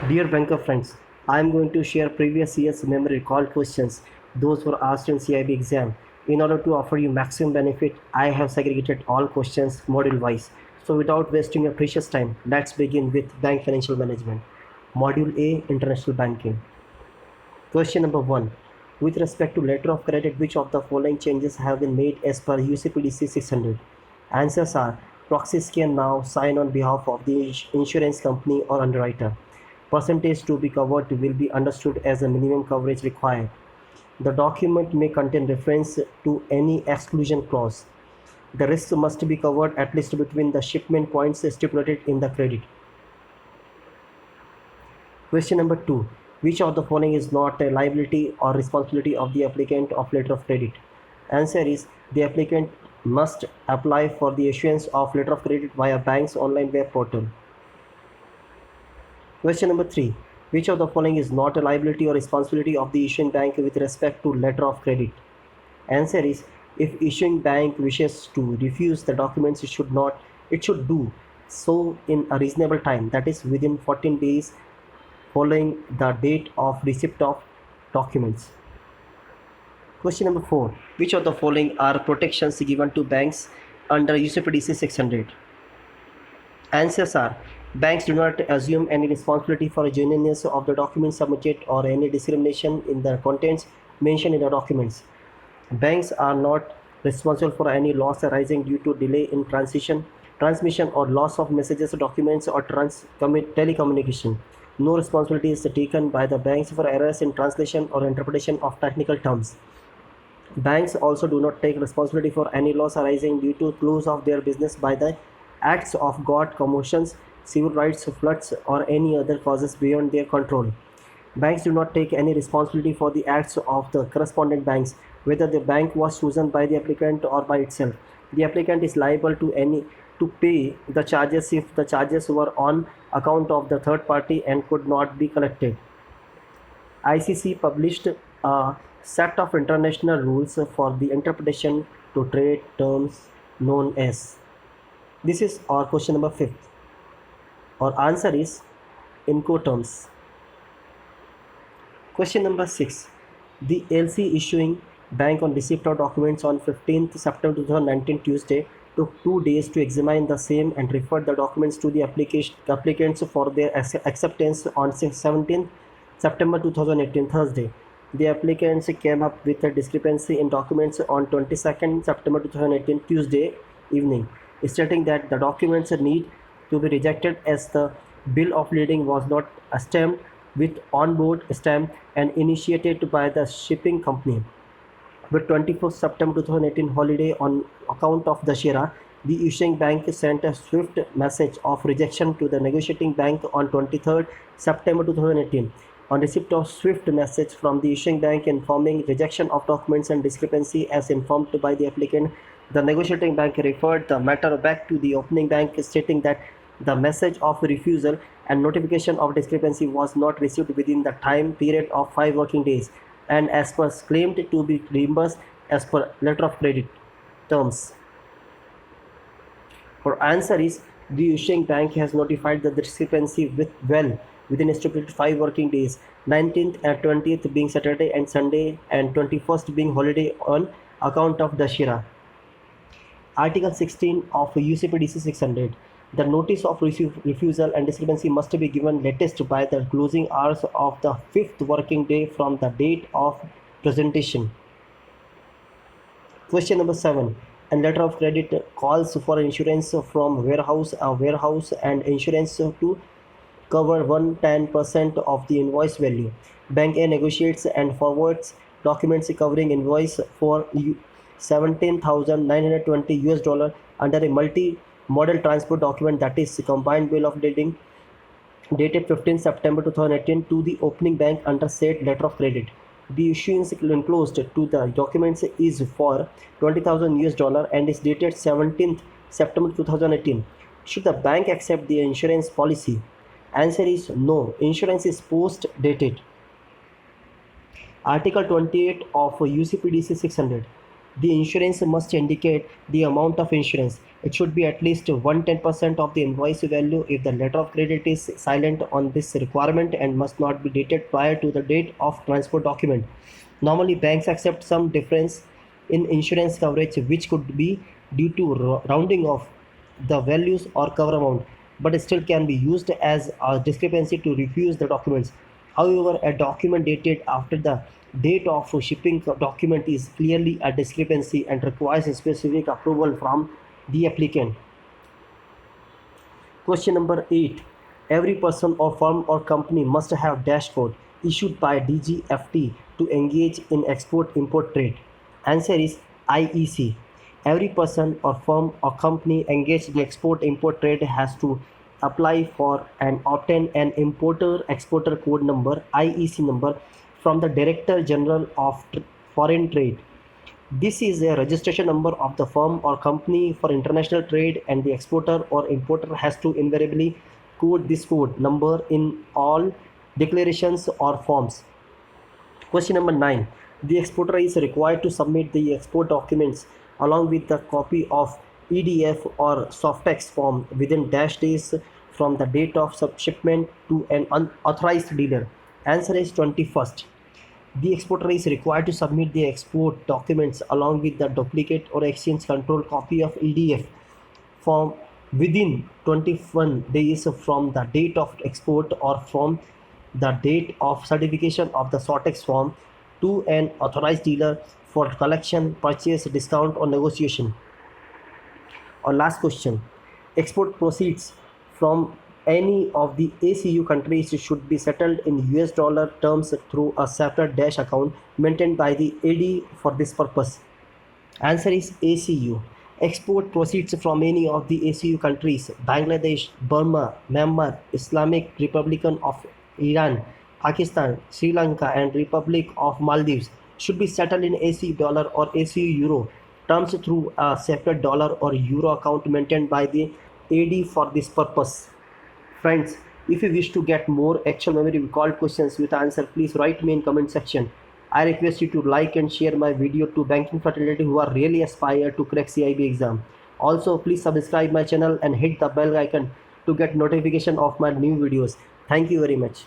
Dear banker friends, I am going to share previous year's memory recall questions. Those were asked in CIB exam. In order to offer you maximum benefit, I have segregated all questions module wise. So without wasting your precious time, let's begin with bank financial management. Module A, international banking. Question number 1. With respect to letter of credit, which of the following changes have been made as per UCPDC 600? Answers are: proxies can now sign on behalf of the insurance company or underwriter. Percentage to be covered will be understood as a minimum coverage required. The document may contain reference to any exclusion clause. The risks must be covered at least between the shipment points stipulated in the credit. Question number 2. Which of the following is not a liability or responsibility of the applicant of letter of credit? Answer is: the applicant must apply for the issuance of letter of credit via bank's online web portal. Question number 3. Which of the following is not a liability or responsibility of the issuing bank with respect to letter of credit? Answer is: if issuing bank wishes to refuse the documents, it should do so in a reasonable time, that is within 14 days following the date of receipt of documents. Question number 4. Which of the following are protections given to banks under UCPDC 600? Answers are: banks do not assume any responsibility for the genuineness of the documents submitted or any discrimination in the contents mentioned in the documents. Banks are not responsible for any loss arising due to delay in transmission or loss of messages, documents, or telecommunication. No responsibility is taken by the banks for errors in translation or interpretation of technical terms. Banks also do not take responsibility for any loss arising due to close of their business by the acts of God, commotions, civil rights, floods, or any other causes beyond their control. Banks do not take any responsibility for the acts of the correspondent banks, whether the bank was chosen by the applicant or by itself. The applicant is liable to pay the charges if the charges were on account of the third party and could not be collected. ICC published a set of international rules for the interpretation to trade terms known as. This is our question number 5. Our answer is Incoterms. Question number 6. The LC issuing bank on receipt of documents on 15th September 2019 Tuesday took 2 days to examine the same and referred the documents to the applicants for their acceptance on 17th September 2018 Thursday. The applicants came up with a discrepancy in documents on 22nd September 2018 Tuesday evening, stating that the documents need to be rejected as the bill of lading was not stamped with on-board stamp and initiated by the shipping company. With 24th September 2018 holiday on account of Dashera, the issuing bank sent a swift message of rejection to the negotiating bank on 23rd September 2018. On receipt of swift message from the issuing bank informing rejection of documents and discrepancy as informed by the applicant, the negotiating bank referred the matter back to the opening bank, stating that the message of refusal and notification of discrepancy was not received within the time period of 5 working days and as per claimed to be reimbursed as per letter of credit terms. For answer is: the issuing bank has notified the discrepancy within stipulated 5 working days, 19th and 20th being Saturday and Sunday and 21st being holiday on account of Dashera. Article 16 of UCPDC 600. The notice of refusal and discrepancy must be given latest by the closing hours of the 5th working day from the date of presentation. Question number 7. A letter of credit calls for insurance from warehouse and insurance to cover 110% of the invoice value. Bank A negotiates and forwards documents covering invoice for $17,920 under a multi-model transport document, that is combined bill of lading, dated 15 September 2018 to the opening bank under said letter of credit. The issuance enclosed to the documents is for $20,000 and is dated 17th September 2018. Should the bank accept the insurance policy? Answer is no. Insurance is post dated. Article 28 of UCPDC 600. The insurance must indicate the amount of insurance. It should be at least 110% of the invoice value if the letter of credit is silent on this requirement and must not be dated prior to the date of transport document. Normally, banks accept some difference in insurance coverage, which could be due to rounding off the values or cover amount, but still can be used as a discrepancy to refuse the documents. However, a document dated after the date of shipping document is clearly a discrepancy and requires a specific approval from the applicant. Question number 8. Every person or firm or company must have dash code issued by DGFT to engage in export-import trade. Answer is IEC. Every person or firm or company engaged in export-import trade has to apply for and obtain an importer-exporter code number IEC number from the Director General of Foreign Trade. This is a registration number of the firm or company for international trade, and the exporter or importer has to invariably code this code number in all declarations or forms. Question number 9. The exporter is required to submit the export documents along with the copy of EDF or Softex form within dash days from the date of shipment to an unauthorized dealer. Answer is 21st. The exporter is required to submit the export documents along with the duplicate or exchange control copy of EDF form within 21 days from the date of export or from the date of certification of the Softex form to an authorized dealer for collection, purchase, discount, or negotiation. Or last question. Export proceeds from any of the ACU countries should be settled in US dollar terms through a separate dash account maintained by the AD for this purpose. Answer is ACU. Export proceeds from any of the ACU countries Bangladesh, Burma, Myanmar, Islamic Republic of Iran, Pakistan, Sri Lanka, and Republic of Maldives should be settled in ACU dollar or ACU euro terms through a separate dollar or euro account maintained by the AD for this purpose. Friends, if you wish to get more actual memory recalled questions with answer, please write me in comment section. I request you to like and share my video to banking fraternity who are really aspire to crack CIB exam. Also, please subscribe my channel and hit the bell icon to get notification of my new videos. Thank you very much.